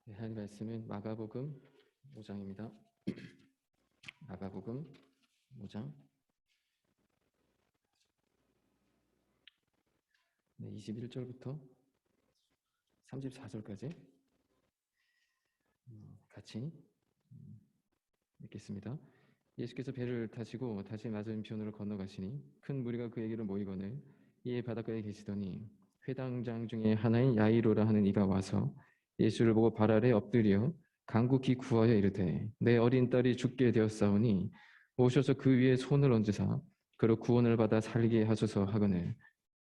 네, 하나님 말씀은 마가복음 5장입니다. 마가복음 5장 21절부터 34절까지 같이 읽겠습니다. 예수께서 배를 타시고 다시 맞은편으로 건너가시니 큰 무리가 그에게로 모이거늘 이에 바닷가에 계시더니 회당장 중에 하나인 야이로라 하는 이가 와서 예수를 보고 발 아래 엎드려 간곡히 구하여 이르되 내 어린 딸이 죽게 되었사오니 오셔서 그 위에 손을 얹으사 그로 구원을 받아 살게 하소서 하거늘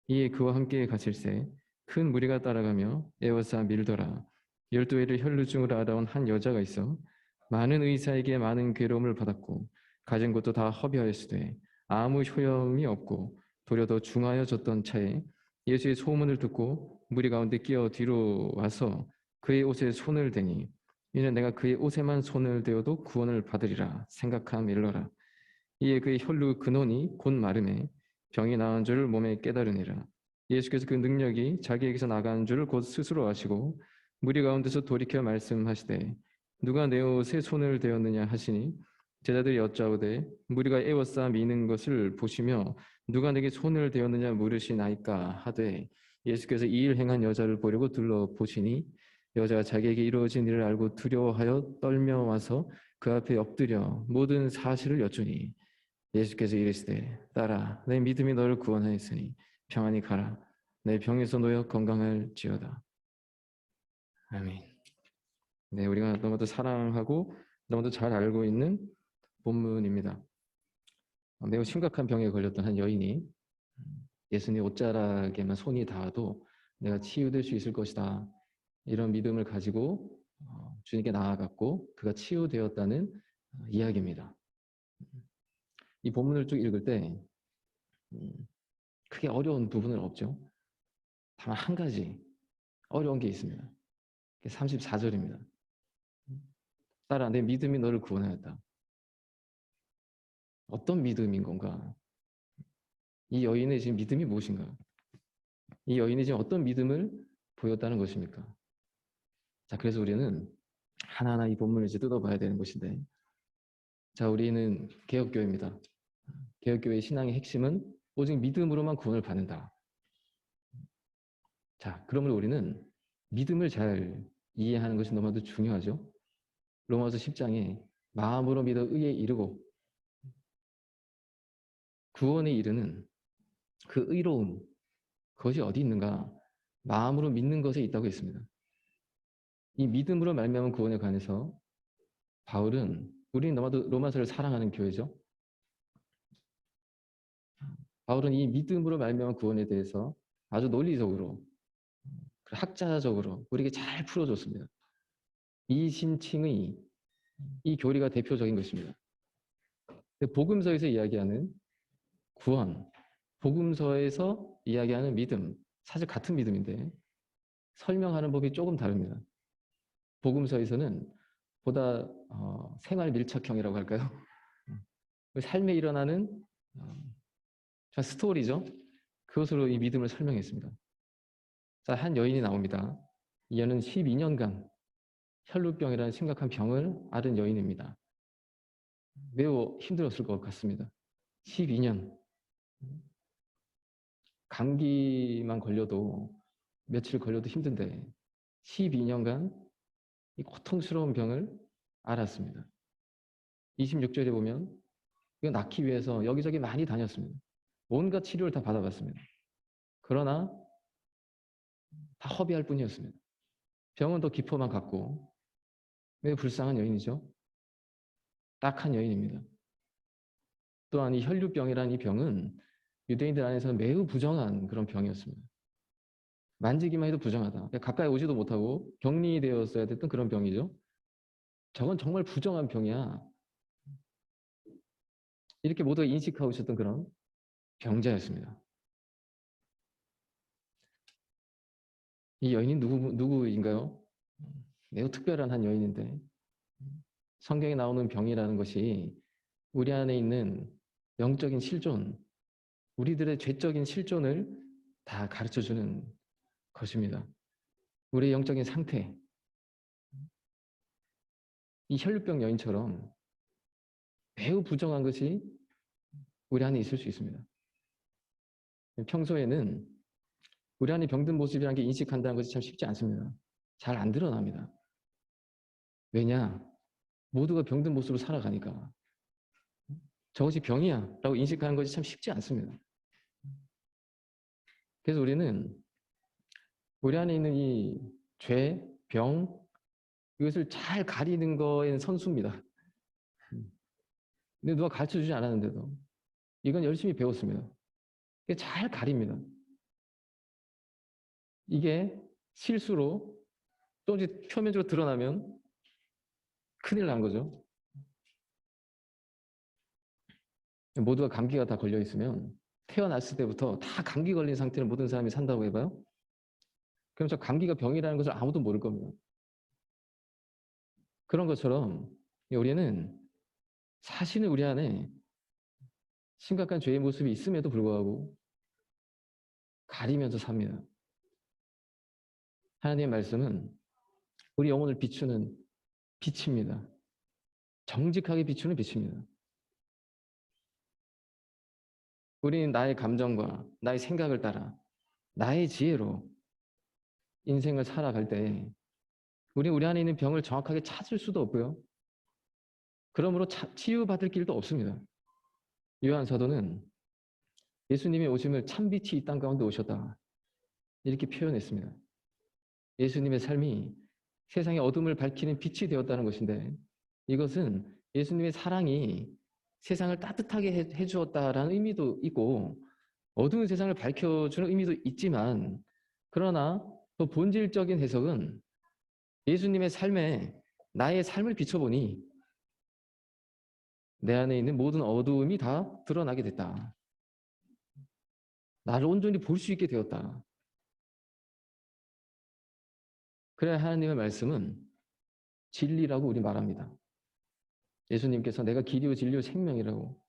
이에 그와 함께 가실새 큰 무리가 따라가며 에워싸 밀더라. 12해를 혈루증으로 알아온 한 여자가 있어 많은 의사에게 많은 괴로움을 받았고 가진 것도 다 허비하였으되 아무 효염이 없고 도리어 더 중하여졌던 차에 예수의 소문을 듣고 무리 가운데 끼어 뒤로 와서 그의 옷에 손을 대니 이는 내가 그의 옷에만 손을 대어도 구원을 받으리라 생각함일러라. 이에 그의 혈루 근원이 곧 마름에 병이 나은 줄을 몸에 깨달으니라. 예수께서 그 능력이 자기에게서 나간 줄을 곧 스스로 아시고 무리 가운데서 돌이켜 말씀하시되 누가 내 옷에 손을 대었느냐 하시니 제자들이 여짜오되 무리가 애워싸 미는 것을 보시며 누가 내게 손을 대었느냐 물으시나이까 하되 예수께서 이 일 행한 여자를 보려고 둘러보시니 여자가 자기에게 이루어진 일을 알고 두려워하여 떨며 와서 그 앞에 엎드려 모든 사실을 여쭈니 예수께서 이르시되 딸아 내 믿음이 너를 구원하였으니 평안히 가라 내 병에서 놓여 건강할지어다. 아멘. 네, 우리가 너무도 사랑하고 너무도 잘 알고 있는 본문입니다. 매우 심각한 병에 걸렸던 한 여인이 예수님 옷자락에만 손이 닿아도 내가 치유될 수 있을 것이다. 이런 믿음을 가지고 주님께 나아갔고 그가 치유되었다는 이야기입니다. 이 본문을 쭉 읽을 때 크게 어려운 부분은 없죠. 다만 한 가지 어려운 게 있습니다. 34절입니다. 딸아 내 믿음이 너를 구원하였다. 어떤 믿음인 건가? 이 여인의 지금 믿음이 무엇인가? 이 여인이 지금 어떤 믿음을 보였다는 것입니까? 자, 그래서 우리는 하나하나 이 본문을 이제 뜯어봐야 되는 것인데, 자, 우리는 개혁교회입니다. 개혁교회의 신앙의 핵심은 오직 믿음으로만 구원을 받는다. 자, 그러면 우리는 믿음을 잘 이해하는 것이 너무나도 중요하죠. 로마서 10장에 마음으로 믿어 의에 이르고 구원에 이르는 그 의로움, 그것이 어디 있는가? 마음으로 믿는 것에 있다고 했습니다. 이 믿음으로 말미암은 구원에 관해서 바울은 우리는 너무나도 로마서를 사랑하는 교회죠. 바울은 이 믿음으로 말미암은 구원에 대해서 아주 논리적으로 학자적으로 우리에게 잘 풀어줬습니다. 이신칭의 이 교리가 대표적인 것입니다. 복음서에서 이야기하는 구원, 복음서에서 이야기하는 믿음, 사실 같은 믿음인데 설명하는 법이 조금 다릅니다. 복음서에서는 보다 생활 밀착형이라고 할까요? 삶에 일어나는 스토리죠. 그것으로 이 믿음을 설명했습니다. 자, 한 여인이 나옵니다. 이 여인은 12년간 혈루병이라는 심각한 병을 앓은 여인입니다. 매우 힘들었을 것 같습니다. 12년. 감기만 걸려도 며칠 걸려도 힘든데 12년간 이 고통스러운 병을 앓았습니다. 26절에 보면 이거 낫기 위해서 여기저기 많이 다녔습니다. 온갖 치료를 다 받아봤습니다. 그러나 다 허비할 뿐이었습니다. 병은 더 기포만 갖고 매우 불쌍한 여인이죠. 딱한 여인입니다. 또한 이 혈류병이라는 이 병은 유대인들 안에서 매우 부정한 그런 병이었습니다. 만지기만 해도 부정하다. 가까이 오지도 못하고 격리되었어야 됐던 그런 병이죠. 저건 정말 부정한 병이야. 이렇게 모두가 인식하고 있었던 그런 병자였습니다. 이 여인이 누구인가요? 매우 특별한 한 여인인데 성경에 나오는 병이라는 것이 우리 안에 있는 영적인 실존, 우리들의 죄적인 실존을 다 가르쳐주는 것입니다. 우리의 영적인 상태, 이 혈루병 여인처럼 매우 부정한 것이 우리 안에 있을 수 있습니다. 평소에는 우리 안에 병든 모습이라는 게 인식한다는 것이 참 쉽지 않습니다. 잘 안 드러납니다. 왜냐? 모두가 병든 모습으로 살아가니까. 저것이 병이야 라고 인식하는 것이 참 쉽지 않습니다. 그래서 우리는 우리 안에 있는 이 죄, 병, 이것을 잘 가리는 거에는 선수입니다. 근데 누가 가르쳐주지 않았는데도 이건 열심히 배웠습니다. 잘 가립니다. 이게 실수로 조금씩 표면적으로 드러나면 큰일 난 거죠. 모두가 감기가 다 걸려 있으면 태어났을 때부터 다 감기 걸린 상태로 모든 사람이 산다고 해봐요. 그럼 저 감기가 병이라는 것을 아무도 모를 겁니다. 그런 것처럼 우리는 사실은 우리 안에 심각한 죄의 모습이 있음에도 불구하고 가리면서 삽니다. 하나님의 말씀은 우리 영혼을 비추는 빛입니다. 정직하게 비추는 빛입니다. 우리는 나의 감정과 나의 생각을 따라 나의 지혜로 인생을 살아갈 때 우리 안에 있는 병을 정확하게 찾을 수도 없고요. 그러므로 치유받을 길도 없습니다. 요한 사도는 예수님의 오심을 참빛이 이 땅 가운데 오셨다 이렇게 표현했습니다. 예수님의 삶이 세상의 어둠을 밝히는 빛이 되었다는 것인데 이것은 예수님의 사랑이 세상을 따뜻하게 해주었다라는 의미도 있고 어두운 세상을 밝혀주는 의미도 있지만 그러나 더 본질적인 해석은 예수님의 삶에 나의 삶을 비춰보니 내 안에 있는 모든 어두움이 다 드러나게 됐다. 나를 온전히 볼 수 있게 되었다. 그래야 하나님의 말씀은 진리라고 우리 말합니다. 예수님께서 내가 길이요 진리요 생명이라고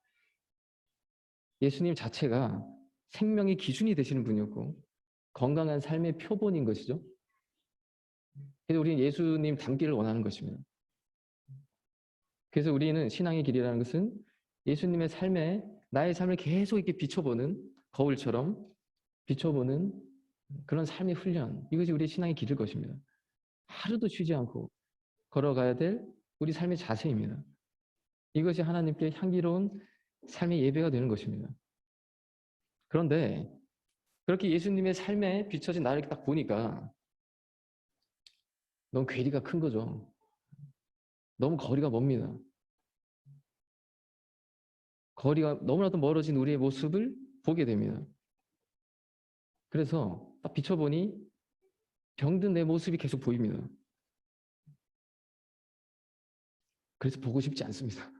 예수님 자체가 생명의 기준이 되시는 분이었고 건강한 삶의 표본인 것이죠. 그래서 우리는 예수님 닮기를 원하는 것입니다. 그래서 우리는 신앙의 길이라는 것은 예수님의 삶에 나의 삶을 계속 이렇게 비춰보는 거울처럼 비춰보는 그런 삶의 훈련, 이것이 우리의 신앙의 길일 것입니다. 하루도 쉬지 않고 걸어가야 될 우리 삶의 자세입니다. 이것이 하나님께 향기로운 삶의 예배가 되는 것입니다. 그런데 그렇게 예수님의 삶에 비춰진 나를 딱 보니까 너무 괴리가 큰 거죠. 너무 거리가 멉니다. 거리가 너무나도 멀어진 우리의 모습을 보게 됩니다. 그래서 딱 비춰보니 병든 내 모습이 계속 보입니다. 그래서 보고 싶지 않습니다.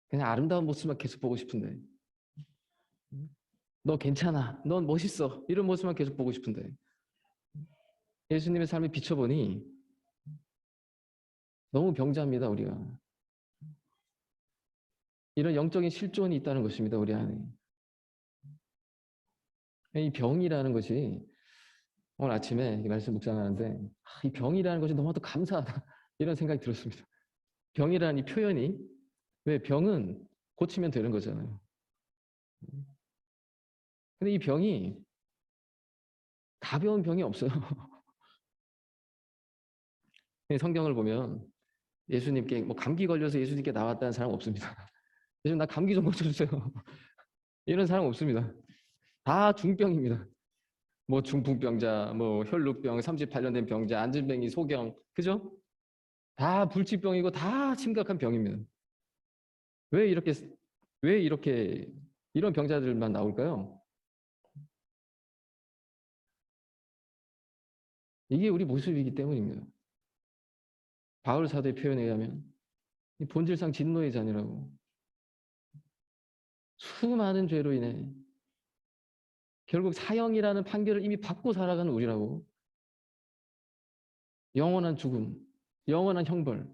그냥 아름다운 모습만 계속 보고 싶은데 너 괜찮아, 넌 멋있어 이런 모습만 계속 보고 싶은데 예수님의 삶을 비춰보니 너무 병자입니다. 우리가 이런 영적인 실존이 있다는 것입니다. 우리 안에 이 병이라는 것이 오늘 아침에 이 말씀 묵상하는데 이 병이라는 것이 너무나도 감사하다 이런 생각이 들었습니다. 병이라는 이 표현이 왜 병은 고치면 되는 거잖아요. 근데 이 병이 가벼운 병이 없어요. 성경을 보면 예수님께 뭐 감기 걸려서 예수님께 나왔다는 사람 없습니다. 예수님 나 감기 좀 고쳐주세요. 이런 사람 없습니다. 다 중병입니다. 뭐 중풍병자, 뭐 혈루병, 38년 된 병자, 안진뱅이, 소경, 그죠? 다 불치병이고 다 심각한 병입니다. 왜 이렇게 이런 병자들만 나올까요? 이게 우리 모습이기 때문입니다. 바울 사도의 표현에 의하면 본질상 진노의 자녀라고 수많은 죄로 인해 결국 사형이라는 판결을 이미 받고 살아가는 우리라고 영원한 죽음, 영원한 형벌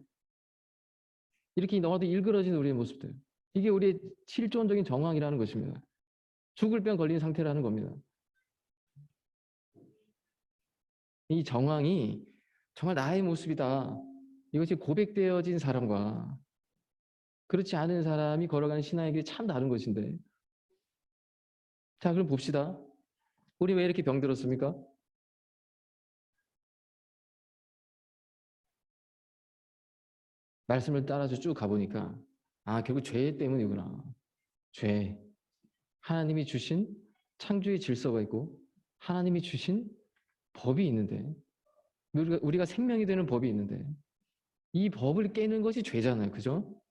이렇게 너무나도 일그러진 우리의 모습들 이게 우리의 실존적인 정황이라는 것입니다. 죽을 병 걸린 상태라는 겁니다. 이 정황이 정말 나의 모습이다. 이것이 고백되어진 사람과 그렇지 않은 사람이 걸어가는 신앙의 길이 참 다른 것인데. 자, 그럼 봅시다. 우리 왜 이렇게 병들었습니까? 말씀을 따라서 쭉 가보니까 결국 죄 때문이구나. 죄. 하나님이 주신 창조의 질서가 있고 하나님이 주신 법이 있는데 우리가 생명이 되는 법이 있는데 이 법을 깨는 것이 죄잖아요. 그죠?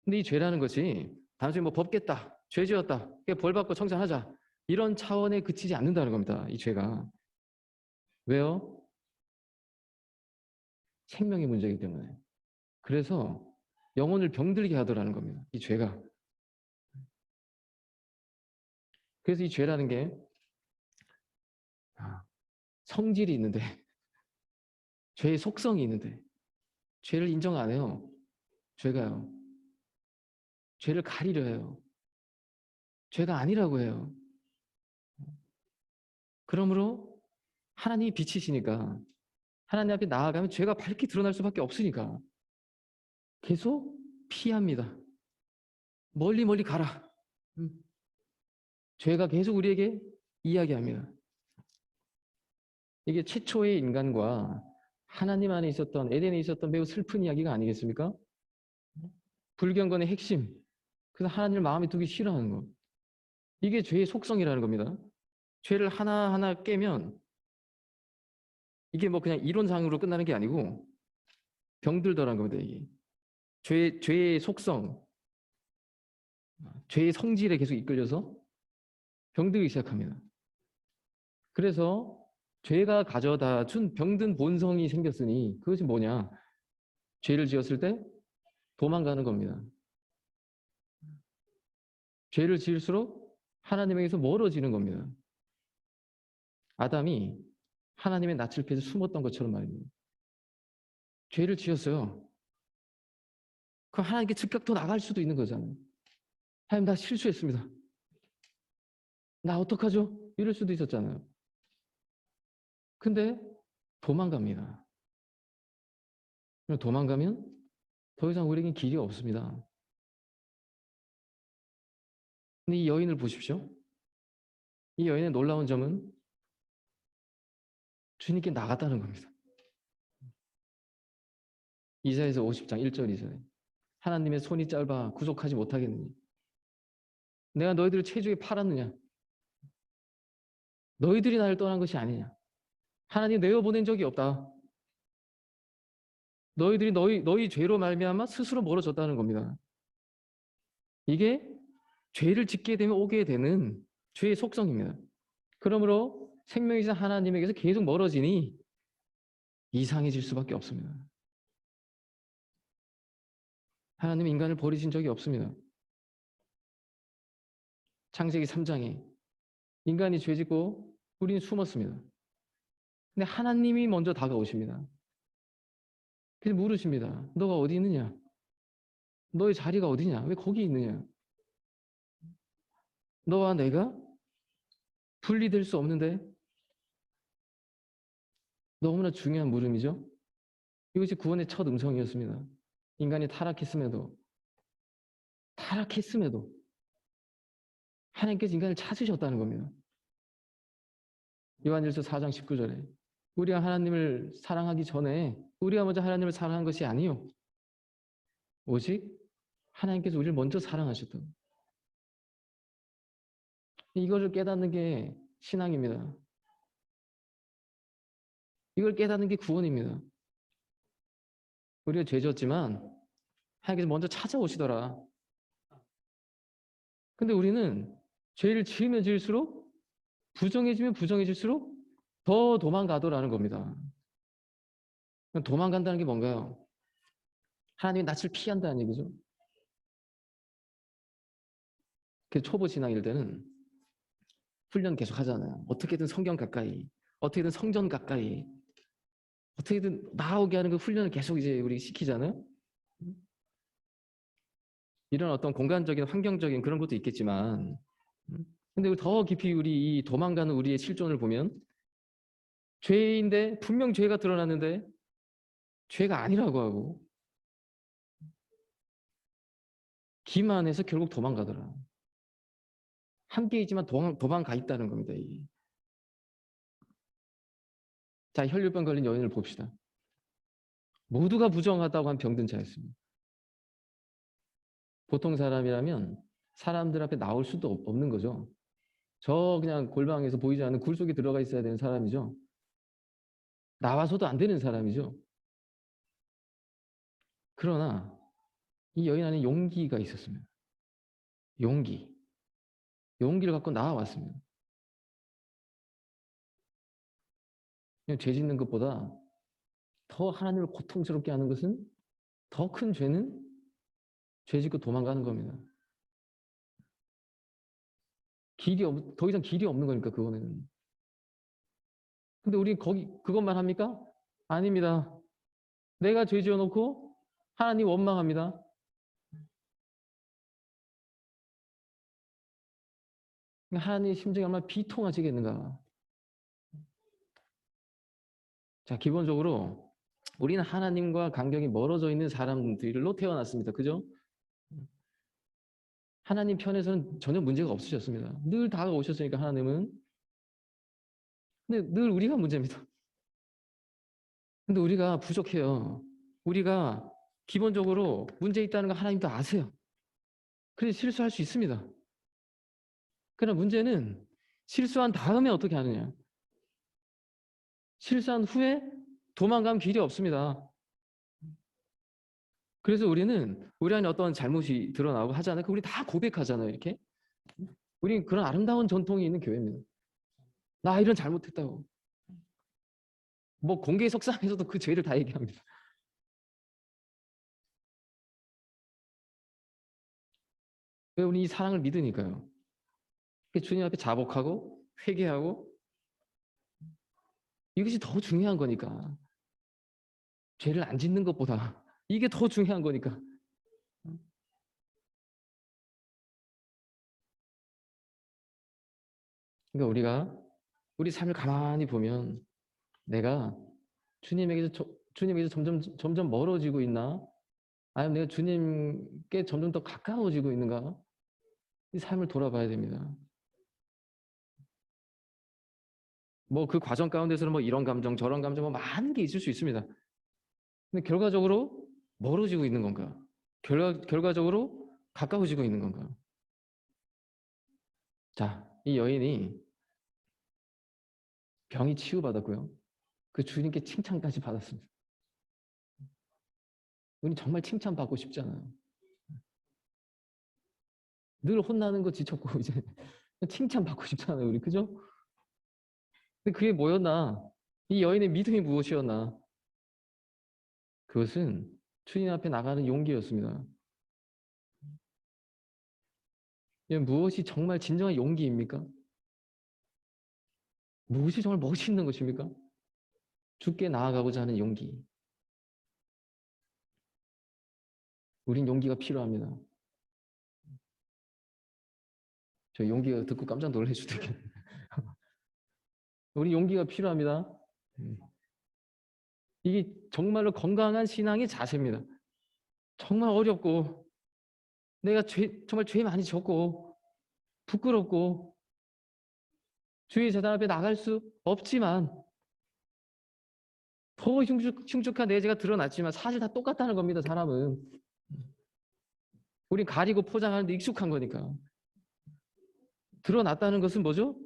근데 이 죄라는 것이 단순히 뭐 법 깼다, 죄 지었다, 벌 받고 청산하자 이런 차원에 그치지 않는다는 겁니다. 이 죄가. 왜요? 생명의 문제이기 때문에. 그래서 영혼을 병들게 하더라는 겁니다. 이 죄가. 그래서 이 죄라는 게 성질이 있는데 죄의 속성이 있는데 죄를 인정 안 해요. 죄가요. 죄를 가리려 해요. 죄가 아니라고 해요. 그러므로 하나님이 빛이시니까 하나님 앞에 나아가면 죄가 밝게 드러날 수밖에 없으니까 계속 피합니다. 멀리 멀리 가라. 죄가 계속 우리에게 이야기합니다. 이게 최초의 인간과 하나님 안에 있었던 에덴에 있었던 매우 슬픈 이야기가 아니겠습니까? 불경건의 핵심. 그래서 하나님을 마음에 두기 싫어하는 것. 이게 죄의 속성이라는 겁니다. 죄를 하나하나 깨면 이게 뭐 그냥 이론상으로 끝나는 게 아니고 병들더라는 겁니다. 이게 죄의 속성, 죄의 성질에 계속 이끌려서 병들기 시작합니다. 그래서 죄가 가져다 준 병든 본성이 생겼으니 그것이 뭐냐? 죄를 지었을 때 도망가는 겁니다. 죄를 지을수록 하나님에게서 멀어지는 겁니다. 아담이 하나님의 낯을 피해서 숨었던 것처럼 말입니다. 죄를 지었어요. 그럼 하나님께 즉각 더 나갈 수도 있는 거잖아요. 하나님, 나 실수했습니다. 나 어떡하죠? 이럴 수도 있었잖아요. 근데 도망갑니다. 도망가면 더 이상 우리에겐 길이 없습니다. 근데 이 여인을 보십시오. 이 여인의 놀라운 점은 주님께 나갔다는 겁니다. 이사야서 50장 1절 2절에 하나님의 손이 짧아 구속하지 못하겠느냐. 내가 너희들을 체주에 팔았느냐. 너희들이 나를 떠난 것이 아니냐. 하나님 내어보낸 적이 없다. 너희들이 너희 죄로 말미암아 스스로 멀어졌다는 겁니다. 이게 죄를 짓게 되면 오게 되는 죄의 속성입니다. 그러므로 생명이신 하나님에게서 계속 멀어지니 이상해질 수밖에 없습니다. 하나님은 인간을 버리신 적이 없습니다. 창세기 3장에 인간이 죄짓고 우리는 숨었습니다. 근데 하나님이 먼저 다가오십니다. 그래서 물으십니다. 너가 어디 있느냐? 너의 자리가 어디냐? 왜 거기 있느냐? 너와 내가 분리될 수 없는데 너무나 중요한 물음이죠. 이것이 구원의 첫 음성이었습니다. 인간이 타락했음에도 하나님께서 인간을 찾으셨다는 겁니다. 요한일서 4장 19절에 우리가 하나님을 사랑하기 전에 우리가 먼저 하나님을 사랑한 것이 아니요 오직 하나님께서 우리를 먼저 사랑하셨다. 이것을 깨닫는 게 신앙입니다. 이걸 깨닫는 게 구원입니다. 우리가 죄졌지만 하나님께서 먼저 찾아오시더라. 근데 우리는 죄를 지으면 지을수록 부정해지면 부정해질수록 더 도망가더라는 겁니다. 도망간다는 게 뭔가요? 하나님의 낯을 피한다는 얘기죠. 그래서 초보 신앙일 때는 훈련 계속 하잖아요. 어떻게든 성경 가까이, 어떻게든 성전 가까이, 어떻게든 나오게 하는 그 훈련을 계속 이제 우리 시키잖아요. 이런 어떤 공간적인 환경적인 그런 것도 있겠지만 근데 더 깊이 우리 이 도망가는 우리의 실존을 보면 죄인데 분명 죄가 드러났는데 죄가 아니라고 하고 기만해서 결국 도망가더라. 함께 있지만 도망가 있다는 겁니다. 이게. 자, 혈류병 걸린 여인을 봅시다. 모두가 부정하다고 한 병든 자였습니다. 보통 사람이라면 사람들 앞에 나올 수도 없는 거죠. 저 그냥 골방에서 보이지 않는 굴 속에 들어가 있어야 되는 사람이죠. 나와서도 안 되는 사람이죠. 그러나 이 여인 안에 용기가 있었습니다. 용기를 갖고 나와왔습니다. 그냥 죄 짓는 것보다 더 하나님을 고통스럽게 하는 것은, 더 큰 죄는 죄 짓고 도망가는 겁니다. 더 이상 길이 없는 거니까, 그거는. 근데 우리 그것만 합니까? 아닙니다. 내가 죄 지어놓고 하나님 원망합니다. 하나님의 심정이 얼마나 비통하시겠는가. 자, 기본적으로 우리는 하나님과 간격이 멀어져 있는 사람들로 태어났습니다. 그죠? 하나님 편에서는 전혀 문제가 없으셨습니다. 늘 다가오셨으니까, 하나님은. 근데 늘 우리가 문제입니다. 근데 우리가 부족해요. 우리가 기본적으로 문제 있다는 거 하나님도 아세요. 그래서 실수할 수 있습니다. 그러나 문제는 실수한 다음에 어떻게 하느냐. 실수한 후에 도망가면 길이 없습니다. 그래서 우리 안에 어떤 잘못이 드러나고 하잖아요. 우리 다 고백하잖아요, 이렇게. 우리 그런 아름다운 전통이 있는 교회입니다. 나 이런 잘못했다고. 뭐 공개 석상에서도 그 죄를 다 얘기합니다. 왜? 우리 이 사랑을 믿으니까요. 주님 앞에 자복하고 회개하고, 이것이 더 중요한 거니까. 죄를 안 짓는 것보다 이게 더 중요한 거니까. 그러니까 우리 삶을 가만히 보면, 내가 주님에게서 점점 멀어지고 있나? 아니면 내가 주님께 점점 더 가까워지고 있는가? 이 삶을 돌아봐야 됩니다. 뭐 그 과정 가운데서는 뭐 이런 감정, 저런 감정, 뭐 많은 게 있을 수 있습니다. 근데 결과적으로 멀어지고 있는 건가? 결과적으로 가까워지고 있는 건가? 자, 이 여인이 병이 치유받았고요. 그 주님께 칭찬까지 받았습니다. 우리 정말 칭찬받고 싶잖아요. 늘 혼나는 거 지쳤고 이제 칭찬받고 싶잖아요, 우리. 그죠? 근데 그게 뭐였나? 이 여인의 믿음이 무엇이었나? 그것은 주님 앞에 나가는 용기였습니다. 무엇이 정말 진정한 용기입니까? 무엇이 정말 멋있는 것입니까? 주께 나아가고자 하는 용기. 우린 용기가 필요합니다. 저 용기가 듣고 깜짝 놀랄 수도 있겠네요. 우리 용기가 필요합니다. 이게 정말로 건강한 신앙의 자세입니다. 정말 어렵고, 내가 정말 죄 많이 졌고 부끄럽고 주의 재단 앞에 나갈 수 없지만, 더 흉측한 내 죄가 드러났지만 사실 다 똑같다는 겁니다. 사람은. 우린 가리고 포장하는데 익숙한 거니까. 드러났다는 것은 뭐죠?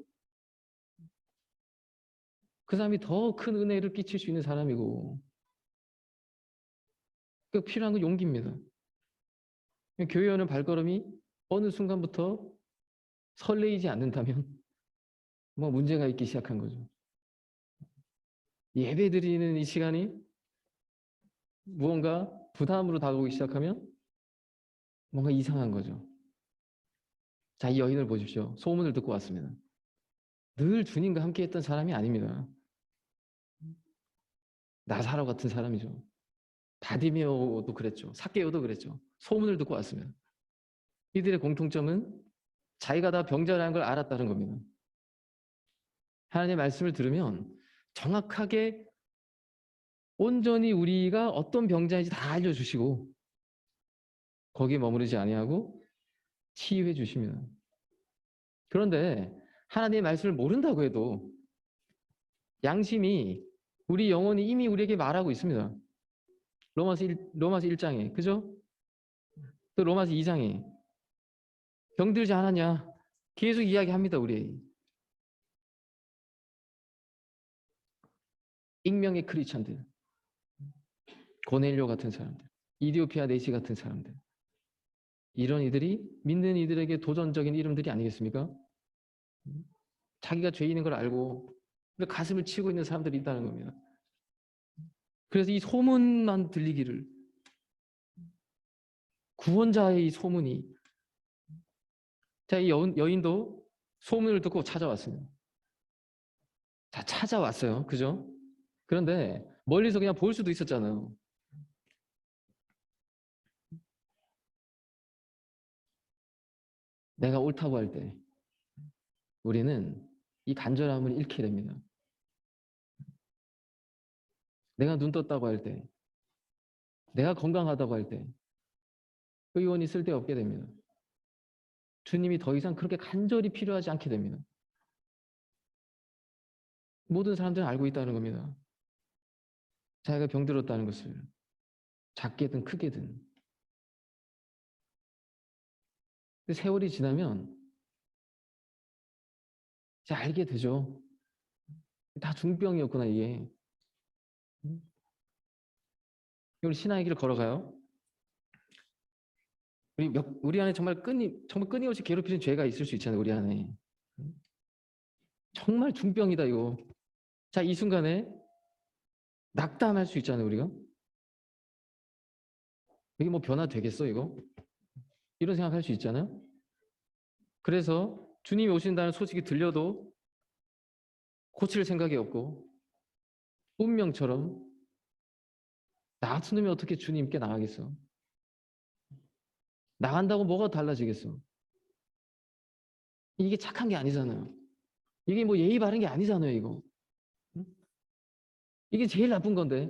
그 사람이 더 큰 은혜를 끼칠 수 있는 사람이고, 그 필요한 건 용기입니다. 교회 오는 발걸음이 어느 순간부터 설레이지 않는다면 뭐 문제가 있기 시작한 거죠. 예배 드리는 이 시간이 무언가 부담으로 다가오기 시작하면 뭔가 이상한 거죠. 자, 이 여인을 보십시오. 소문을 듣고 왔습니다. 늘 주님과 함께 했던 사람이 아닙니다. 나사로 같은 사람이죠. 바디메오도 그랬죠. 삭개오도 그랬죠. 소문을 듣고 왔습니다. 이들의 공통점은 자기가 다 병자라는 걸 알았다는 겁니다. 하나님의 말씀을 들으면 정확하게 온전히 우리가 어떤 병자인지 다 알려주시고 거기에 머무르지 아니하고 치유해 주십니다. 그런데 하나님의 말씀을 모른다고 해도 양심이 우리 영혼이 이미 우리에게 말하고 있습니다. 로마서 1장에 그죠? 또 로마서 2장에 병들지 않았냐 계속 이야기합니다. 우리 익명의 크리스찬들, 고넬료 같은 사람들, 이디오피아 네시 같은 사람들, 이런 이들이 믿는 이들에게 도전적인 이름들이 아니겠습니까? 자기가 죄인인 걸 알고 가슴을 치고 있는 사람들이 있다는 겁니다. 그래서 이 소문만 들리기를, 구원자의 이 소문이, 자, 이 여인도 소문을 듣고 찾아왔습니다. 자, 찾아왔어요. 그죠? 그런데 멀리서 그냥 볼 수도 있었잖아요. 내가 옳다고 할 때 우리는 이 간절함을 잃게 됩니다. 내가 눈 떴다고 할 때, 내가 건강하다고 할 때 의원이 쓸데없게 됩니다. 주님이 더 이상 그렇게 간절히 필요하지 않게 됩니다. 모든 사람들은 알고 있다는 겁니다. 자기가 병들었다는 것을, 작게든 크게든. 세월이 지나면 이제 알게 되죠. 다 중병이었구나 이게. 우리 신앙의 길을 걸어가요. 우리 안에 정말 끊임없이 괴롭히는 죄가 있을 수 있잖아요. 우리 안에. 정말 중병이다 이거. 자, 이 순간에 낙담할 수 있잖아요. 우리가. 이게 뭐 변화되겠어 이거? 이런 생각할 수 있잖아요. 그래서 주님이 오신다는 소식이 들려도 고칠 생각이 없고 운명처럼 나 같은 놈이 어떻게 주님께 나가겠어? 나간다고 뭐가 달라지겠어? 이게 착한 게 아니잖아요. 이게 뭐 예의 바른 게 아니잖아요, 이거. 이게 제일 나쁜 건데.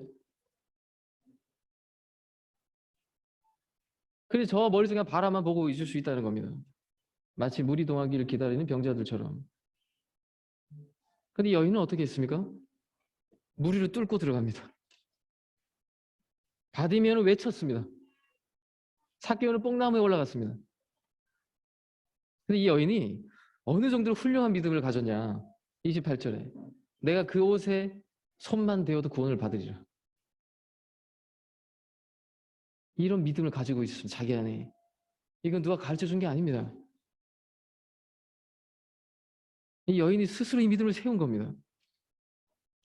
그래서 저 머릿속에 그냥 바라만 보고 있을 수 있다는 겁니다. 마치 물이 동하기를 기다리는 병자들처럼. 근데 여인은 어떻게 했습니까? 무리를 뚫고 들어갑니다. 바디메오는 외쳤습니다. 삭개오는 뽕나무에 올라갔습니다. 근데 이 여인이 어느 정도로 훌륭한 믿음을 가졌냐. 28절에 내가 그 옷에 손만 대어도 구원을 받으리라. 이런 믿음을 가지고 있었습니다. 자기 안에. 이건 누가 가르쳐준 게 아닙니다. 이 여인이 스스로 이 믿음을 세운 겁니다.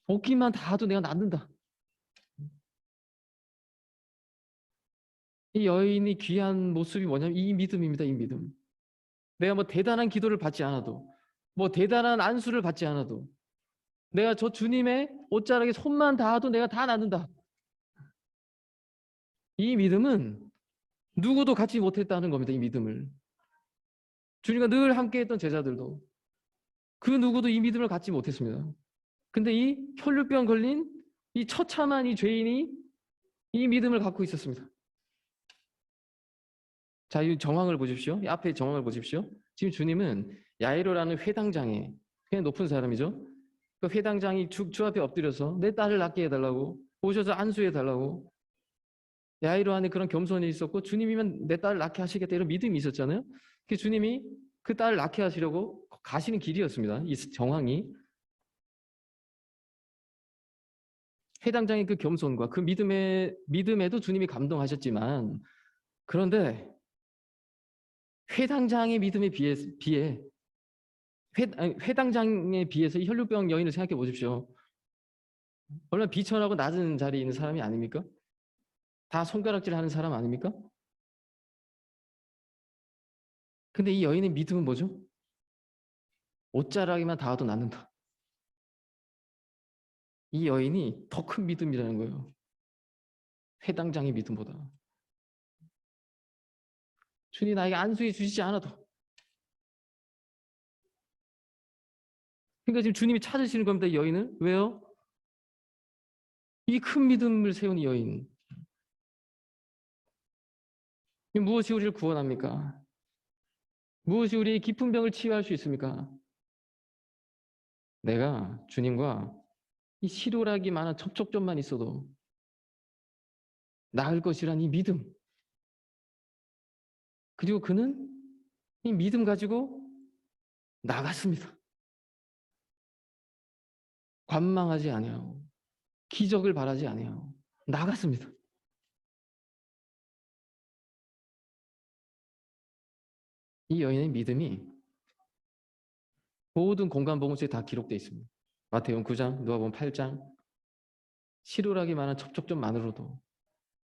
옷깃만 닿아도 내가 낫는다. 이 여인이 귀한 모습이 뭐냐면 이 믿음입니다. 이 믿음. 내가 뭐 대단한 기도를 받지 않아도, 뭐 대단한 안수를 받지 않아도, 내가 저 주님의 옷자락에 손만 닿아도 내가 다 낫는다. 이 믿음은 누구도 갖지 못했다는 겁니다. 이 믿음을. 주님과 늘 함께했던 제자들도 그 누구도 이 믿음을 갖지 못했습니다. 근데 이 혈류병 걸린 이 처참한 이 죄인이 이 믿음을 갖고 있었습니다. 자, 이 정황을 보십시오. 이 앞에 정황을 보십시오. 지금 주님은 야이로라는 회당장에, 그냥 높은 사람이죠. 그 회당장이 주 앞에 엎드려서 내 딸을 낫게 해달라고, 오셔서 안수해달라고. 야이로 안에 그런 겸손이 있었고 주님이면 내 딸을 낳게 하시겠다 이런 믿음이 있었잖아요. 그 주님이 그 딸을 낳게 하시려고 가시는 길이었습니다. 이 정황이. 회당장의 그 겸손과 그 믿음에도 주님이 감동하셨지만, 그런데 회당장의 믿음에 비해 회당장에 비해서 이 혈류병 여인을 생각해 보십시오. 얼마나 비천하고 낮은 자리에 있는 사람이 아닙니까? 다 손가락질 하는 사람 아닙니까? 근데 이 여인의 믿음은 뭐죠? 옷자락에만 닿아도 낫는다. 이 여인이 더 큰 믿음이라는 거예요. 회당장의 믿음보다. 주님 나에게 안수해 주시지 않아도. 그러니까 지금 주님이 찾으시는 겁니다. 이 여인을. 왜요? 이 큰 믿음을 세운 이 여인, 무엇이 우리를 구원합니까? 무엇이 우리의 깊은 병을 치유할 수 있습니까? 내가 주님과 이 실오라기만한 접촉점만 있어도 나을 것이란 이 믿음. 그리고 그는 이 믿음 가지고 나갔습니다. 관망하지 아니하고 기적을 바라지 아니하고 나갔습니다. 이 여인의 믿음이 모든 공간복음서에 다 기록되어 있습니다. 마태복음 9장, 누가복음 8장. 실오라기만한 접촉점만으로도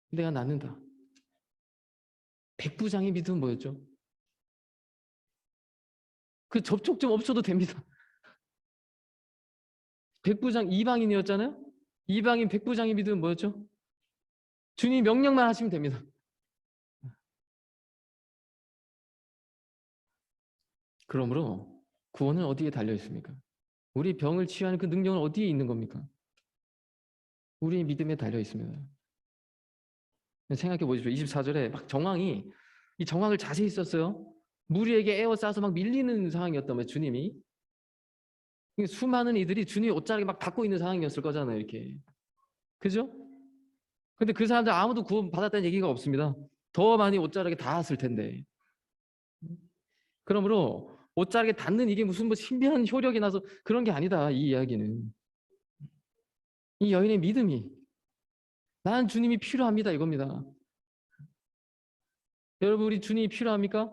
내가 낫는다. 백부장의 믿음은 뭐였죠? 그 접촉점 없어도 됩니다. 백부장 이방인이었잖아요. 이방인 백부장의 믿음은 뭐였죠? 주님 명령만 하시면 됩니다. 그러므로 구원은 어디에 달려 있습니까? 우리 병을 치유하는 그 능력은 어디에 있는 겁니까? 우리의 믿음에 달려 있습니다. 생각해 보십시오. 24절에 막 이 정황을 자세히 썼어요. 무리에게 에워싸서 막 밀리는 상황이었던 거예요, 주님이. 수많은 이들이 주님 옷자락에 막 닿고 있는 상황이었을 거잖아요, 이렇게. 그죠? 근데 그 사람들 아무도 구원 받았다는 얘기가 없습니다. 더 많이 옷자락에 닿았을 텐데. 그러므로 옷자락에 닿는 이게 무슨 뭐 신비한 효력이 나서 그런 게 아니다, 이 이야기는. 이 여인의 믿음이 난 주님이 필요합니다, 이겁니다. 여러분, 우리 주님이 필요합니까?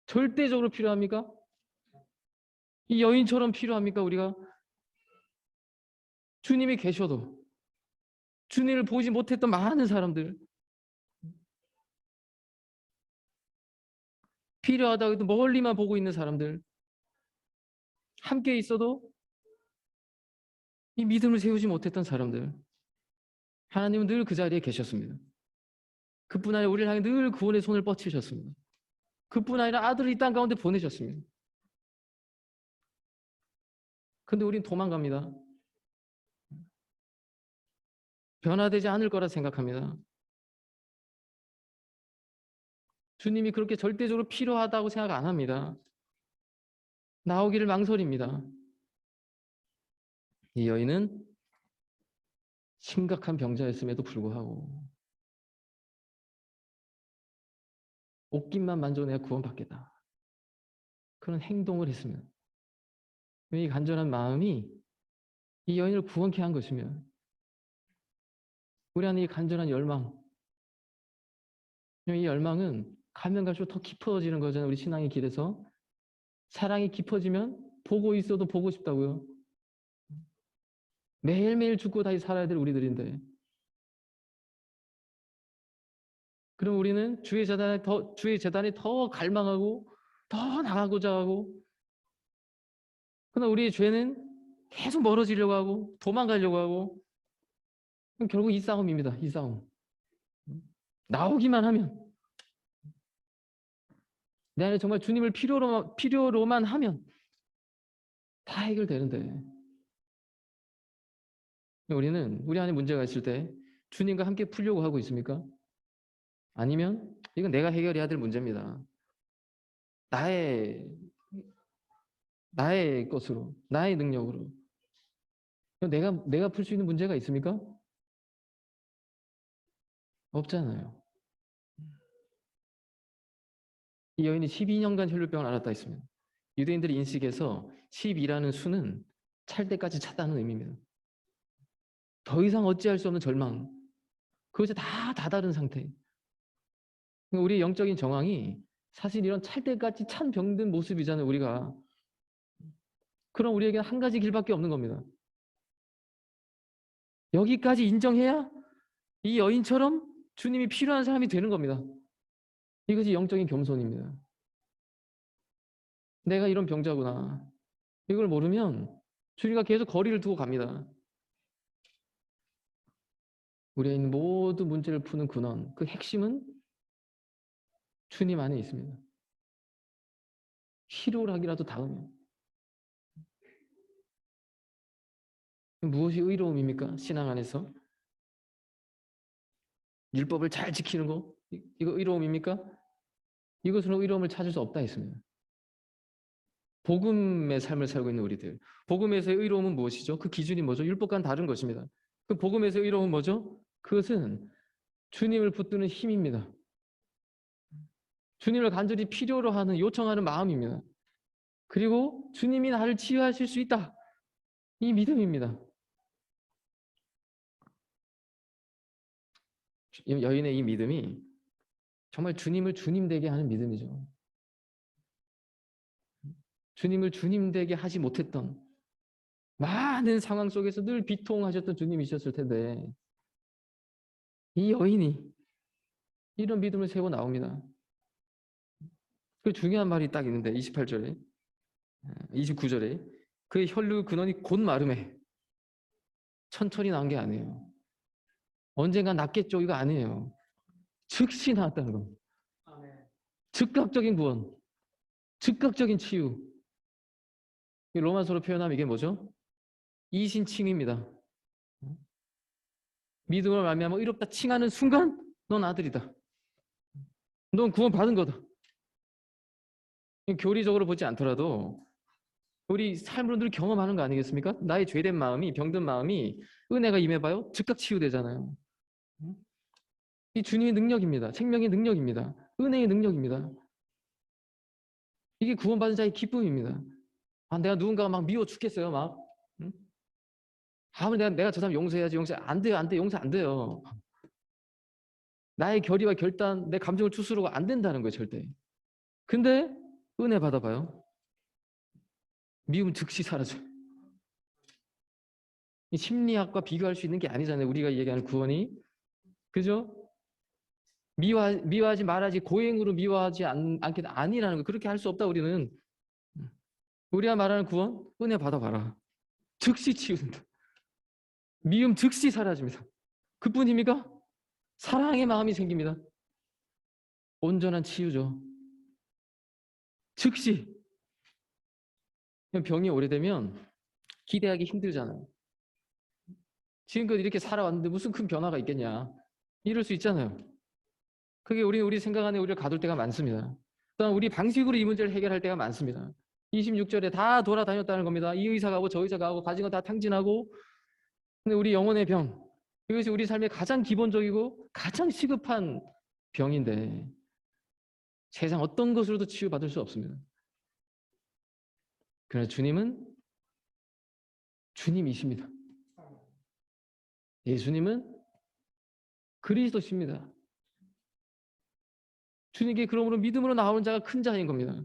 절대적으로 필요합니까? 이 여인처럼 필요합니까, 우리가? 주님이 계셔도 주님을 보지 못했던 많은 사람들, 필요하다고 해도 멀리만 보고 있는 사람들, 함께 있어도 이 믿음을 세우지 못했던 사람들, 하나님은 늘 그 자리에 계셨습니다. 그뿐 아니라 우리를 향해 늘 구원의 손을 뻗치셨습니다. 그뿐 아니라 아들을 이 땅 가운데 보내셨습니다. 근데 우린 도망갑니다. 변화되지 않을 거라 생각합니다. 주님이 그렇게 절대적으로 필요하다고 생각 안 합니다. 나오기를 망설입니다. 이 여인은 심각한 병자였음에도 불구하고 옷깃만 만져도 내가 구원받겠다. 그런 행동을 했으면 이 간절한 마음이 이 여인을 구원케 한 것이면 우리 안에 이 간절한 열망, 이 열망은 가면 갈수록 더 깊어지는 거잖아요. 우리 신앙의 길에서 사랑이 깊어지면 보고 있어도 보고 싶다고요. 매일매일 죽고 다시 살아야 될 우리들인데 그럼 우리는 주의 재단에 더 갈망하고 더 나가고자 하고 그러나 우리의 죄는 계속 멀어지려고 하고 도망가려고 하고 그럼 결국 이 싸움입니다. 이 싸움. 나오기만 하면 내 안에 정말 주님을 필요로만 하면 다 해결되는데 우리는 우리 안에 문제가 있을 때 주님과 함께 풀려고 하고 있습니까? 아니면 이건 내가 해결해야 될 문제입니다. 나의 것으로, 나의 능력으로. 내가 풀 수 있는 문제가 있습니까? 없잖아요. 이 여인이 12년간 혈류병을 앓았다 했습니다. 유대인들의 인식에서 12라는 수는 찰 때까지 찼다는 의미입니다. 더 이상 어찌할 수 없는 절망. 그것이 다 다다른 상태. 우리 영적인 정황이 사실 이런 찰 때까지 찬 병든 모습이잖아요, 우리가. 그럼 우리에게는 한 가지 길밖에 없는 겁니다. 여기까지 인정해야 이 여인처럼 주님이 필요한 사람이 되는 겁니다. 이것이 영적인 겸손입니다. 내가 이런 병자구나. 이걸 모르면 주님과 계속 거리를 두고 갑니다. 우리에 있는 모든 문제를 푸는 근원, 그 핵심은 주님 안에 있습니다. 희로락이라도 닿으면 무엇이 의로움입니까? 신앙 안에서 율법을 잘 지키는 거, 이거 의로움입니까? 이것으로 의로움을 찾을 수 없다 했습니다. 복음의 삶을 살고 있는 우리들, 복음에서의 의로움은 무엇이죠? 그 기준이 뭐죠? 율법과는 다른 것입니다. 그 복음에서의 의로움은 뭐죠? 그것은 주님을 붙드는 힘입니다. 주님을 간절히 필요로 하는, 요청하는 마음입니다. 그리고 주님이 나를 치유하실 수 있다. 이 믿음입니다. 여인의 이 믿음이 정말 주님을 주님 되게 하는 믿음이죠. 주님을 주님 되게 하지 못했던 많은 상황 속에서 늘 비통하셨던 주님이셨을 텐데 이 여인이 이런 믿음을 세워 나옵니다. 그 중요한 말이 딱 있는데 28절에 29절에 그의 혈류 근원이 곧 마름에 천천히 나온 게 아니에요. 언젠가 낫겠죠 이거 아니에요. 즉시 나왔다는 겁니다. 즉각적인 구원, 즉각적인 치유. 로마서로 표현하면 이게 뭐죠? 이신칭입니다. 믿음을 말미암아 의롭다 칭하는 순간 넌 아들이다. 넌 구원 받은 거다. 교리적으로 보지 않더라도 우리 삶으로 늘 경험하는 거 아니겠습니까? 나의 죄된 마음이, 병든 마음이 은혜가 임해봐요. 즉각 치유되잖아요. 이 주님의 능력입니다. 생명의 능력입니다. 은혜의 능력입니다. 이게 구원받은 자의 기쁨입니다. 아, 내가 누군가가 막 미워 죽겠어요, 막. 응? 내가 저 사람 용서해야지. 안 돼요, 안 돼. 용서 안 돼요. 나의 결의와 결단, 내 감정을 추스르고 안 된다는 거예요, 절대. 근데 은혜 받아봐요. 미움 즉시 사라져요. 이 심리학과 비교할 수 있는 게 아니잖아요. 우리가 얘기하는 구원이. 그죠? 미워하지 말아야지 고행으로 미워하지 않게 아니라는 거. 그렇게 할 수 없다 우리는. 우리가 말하는 구원 은혜 받아봐라. 즉시 치유된다. 미움 즉시 사라집니다. 그뿐입니까? 사랑의 마음이 생깁니다. 온전한 치유죠. 즉시. 병이 오래되면 기대하기 힘들잖아요. 지금껏 이렇게 살아왔는데 무슨 큰 변화가 있겠냐. 이럴 수 있잖아요. 그게 우리 생각 안에 우리를 가둘 때가 많습니다. 또한 우리 방식으로 이 문제를 해결할 때가 많습니다. 26절에 다 돌아다녔다는 겁니다. 이 의사 가고 저 의사 가고 가진 거 다 탕진하고. 근데 우리 영혼의 병, 이것이 우리 삶의 가장 기본적이고 가장 시급한 병인데 세상 어떤 것으로도 치유받을 수 없습니다. 그러나 주님은 주님이십니다. 예수님은 그리스도십니다. 주님께 그러므로 믿음으로 나오는 자가 큰 자인 겁니다.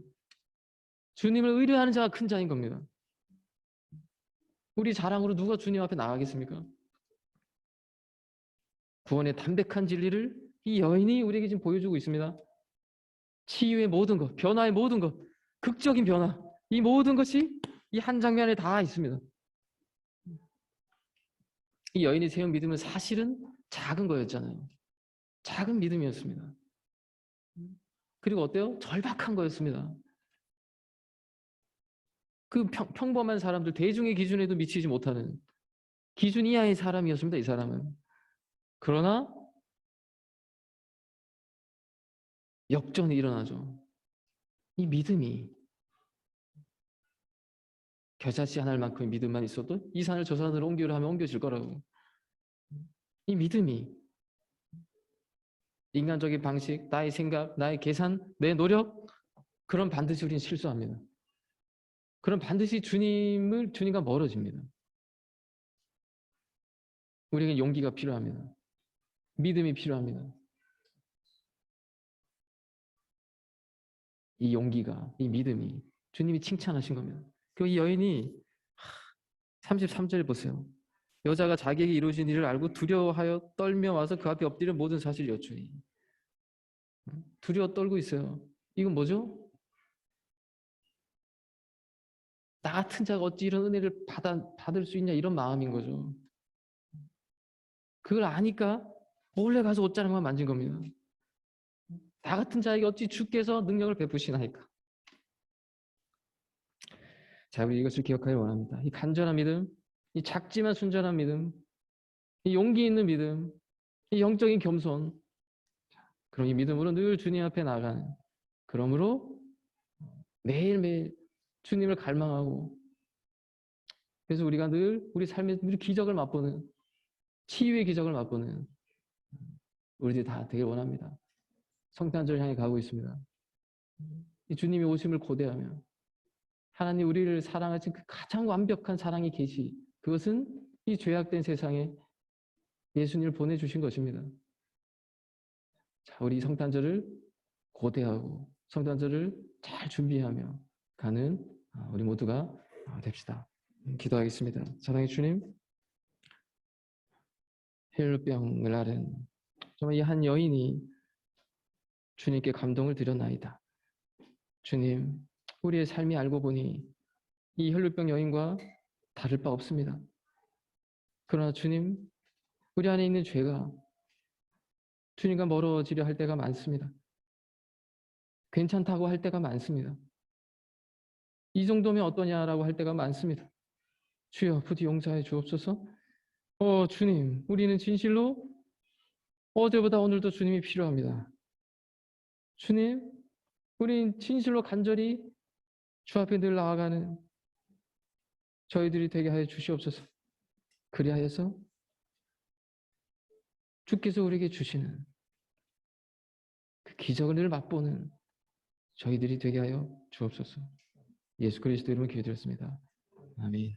주님을 의뢰하는 자가 큰 자인 겁니다. 우리 자랑으로 누가 주님 앞에 나가겠습니까? 구원의 담백한 진리를 이 여인이 우리에게 지금 보여주고 있습니다. 치유의 모든 것, 변화의 모든 것, 극적인 변화, 이 모든 것이 이 한 장면에 다 있습니다. 이 여인이 세운 믿음은 사실은 작은 거였잖아요. 작은 믿음이었습니다. 그리고 어때요? 절박한 거였습니다. 그 평범한 사람들, 대중의 기준에도 미치지 못하는 기준 이하의 사람이었습니다. 이 사람은. 그러나 역전이 일어나죠. 이 믿음이 겨자씨 하나를 만큼의 믿음만 있어도 이 산을 저 산으로 옮기려 하면 옮겨질 거라고. 이 믿음이 인간적인 방식, 나의 생각, 나의 계산, 내 노력, 그럼 반드시 우리는 실수합니다. 그럼 반드시 주님과 멀어집니다. 우리에게 용기가 필요합니다. 믿음이 필요합니다. 이 용기가, 이 믿음이 주님이 칭찬하신 겁니다. 그 이 여인이 33절 보세요. 여자가 자기에게 이루어진 일을 알고 두려워하여 떨며 와서 그 앞에 엎드려 모든 사실을 여쭈니. 두려워 떨고 있어요. 이건 뭐죠? 나 같은 자가 어찌 이런 은혜를 받을 수 있냐 이런 마음인 거죠. 그걸 아니까 몰래 가서 옷자락만 만진 겁니다. 나 같은 자에게 어찌 주께서 능력을 베푸시나이까. 자, 우리 이것을 기억하길 원합니다. 이 간절한 믿음, 이 작지만 순전한 믿음, 이 용기 있는 믿음, 이 영적인 겸손, 그럼 이 믿음으로 늘 주님 앞에 나가는, 그러므로 매일매일 주님을 갈망하고, 그래서 우리가 늘 우리 삶에 늘 기적을 맛보는, 치유의 기적을 맛보는 우리들이 다 되길 원합니다. 성탄절 향해 가고 있습니다. 이 주님이 오심을 고대하며 하나님 우리를 사랑하신 그 가장 완벽한 사랑의 계시, 그것은 이 죄악된 세상에 예수님을 보내주신 것입니다. 자, 우리 성탄절을 고대하고 성탄절을 잘 준비하며 가는 우리 모두가 됩시다. 기도하겠습니다. 사랑의 주님, 혈루병을 앓은 정말 이 한 여인이 주님께 감동을 드렸나이다. 주님, 우리의 삶이 알고 보니 이 혈루병 여인과 다를 바 없습니다. 그러나 주님, 우리 안에 있는 죄가 주님과 멀어지려 할 때가 많습니다. 괜찮다고 할 때가 많습니다. 이 정도면 어떠냐라고 할 때가 많습니다. 주여 부디 용서해 주옵소서. 주님, 우리는 진실로 어제보다 오늘도 주님이 필요합니다. 주님, 우린 진실로 간절히 주 앞에 늘 나아가는 저희들이 되게 하여 주시옵소서. 그리하여서 주께서 우리에게 주시는 그 기적을 늘 맛보는 저희들이 되게 하여 주옵소서. 예수 그리스도 이름으로 기도드렸습니다. 아멘.